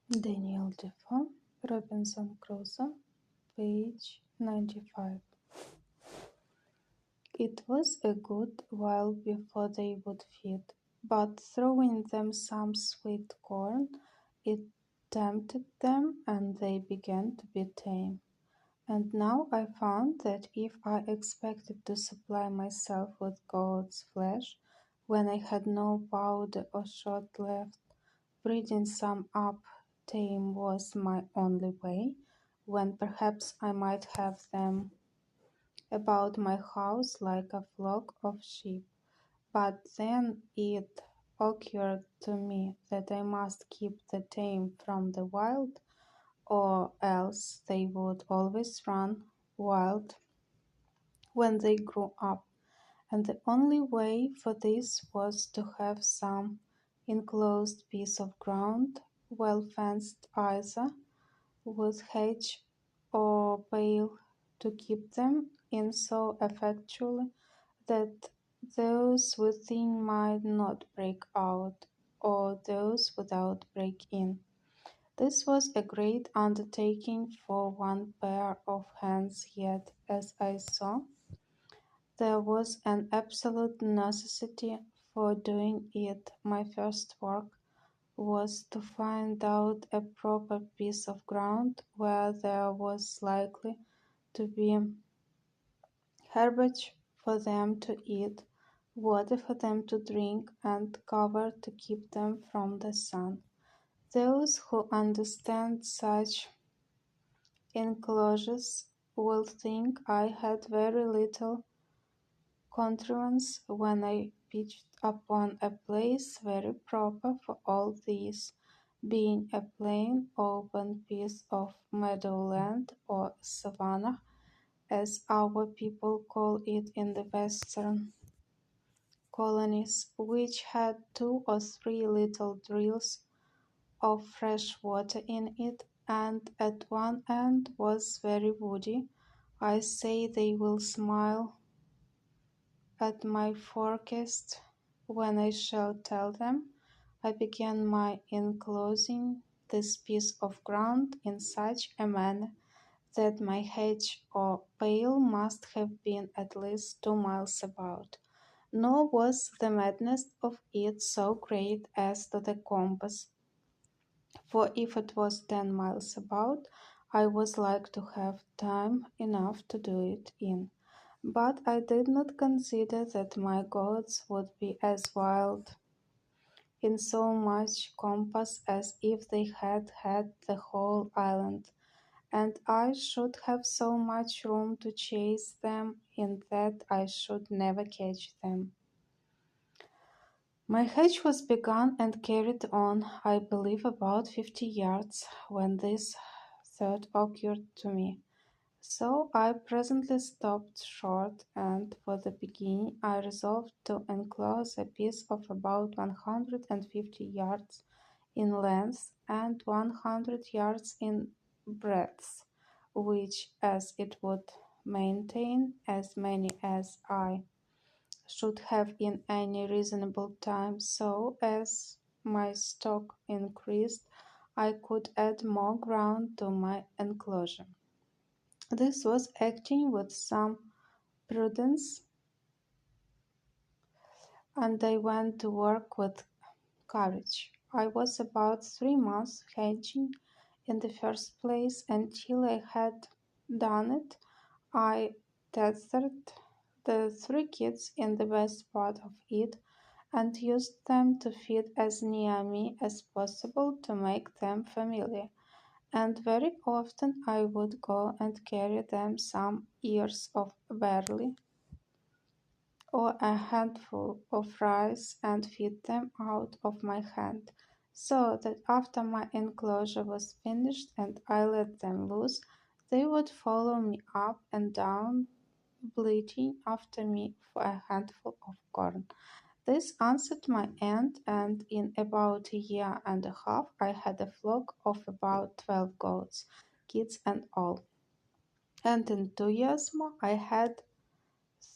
Daniel Defoe, Robinson Crusoe, page 95. It was a good while before they would feed, but throwing them some sweet corn, it tempted them, and they began to be tame. And now I found that if I expected to supply myself with goat's flesh, when I had no powder or shot left, breeding some up tame was my only way, when perhaps I might have them about my house like a flock of sheep. But then it occurred to me that I must keep the tame from the wild, or else they would always run wild when they grew up, and the only way for this was to have some enclosed piece of ground, well fenced either with hedge or pale, to keep them in so effectually that those within might not break out, or those without break in. This was a great undertaking for one pair of hands, yet, as I saw, there was an absolute necessity for doing it. My first work was to find out a proper piece of ground where there was likely to be herbage for them to eat, water for them to drink, and cover to keep them from the sun. Those who understand such enclosures will think I had very little contrivance when I pitched upon a place very proper for all this, being a plain, open piece of meadowland or savanna, as our people call it in the western colonies, which had two or three little rills of fresh water in it, and at one end was very woody. I say they will smile at my forecast when I shall tell them I began my enclosing this piece of ground in such a manner that my hedge or pale must have been at least 2 miles about. Nor was the madness of it so great as to the compass, for if it was 10 miles about, I was like to have time enough to do it in. But I did not consider that my gods would be as wild in so much compass as if they had had the whole island, and I should have so much room to chase them in that I should never catch them. My hedge was begun and carried on, I believe, about 50 yards, when this thought occurred to me. So I presently stopped short, and for the beginning I resolved to enclose a piece of about 150 yards in length and 100 yards in breadth, which, as it would maintain as many as I should have in any reasonable time, so as my stock increased, I could add more ground to my enclosure. This was acting with some prudence, and I went to work with courage. I was about 3 months hedging in the first place, and till I had done it, I tethered the 3 kids in the best part of it, and used them to feed as near me as possible to make them familiar. And very often I would go and carry them some ears of barley or a handful of rice and feed them out of my hand, so that after my enclosure was finished and I let them loose, they would follow me up and down, bleating after me for a handful of corn. This answered my end, and in about a year and a half I had a flock of about 12 goats, kids and all. And in 2 years more I had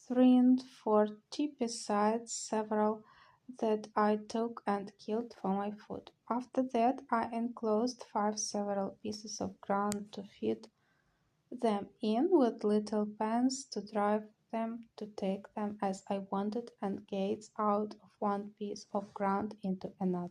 43, besides several that I took and killed for my food. After that, I enclosed 5 several pieces of ground to feed them in, with little pens to drive them to take them as I wanted, and gates out of one piece of ground into another.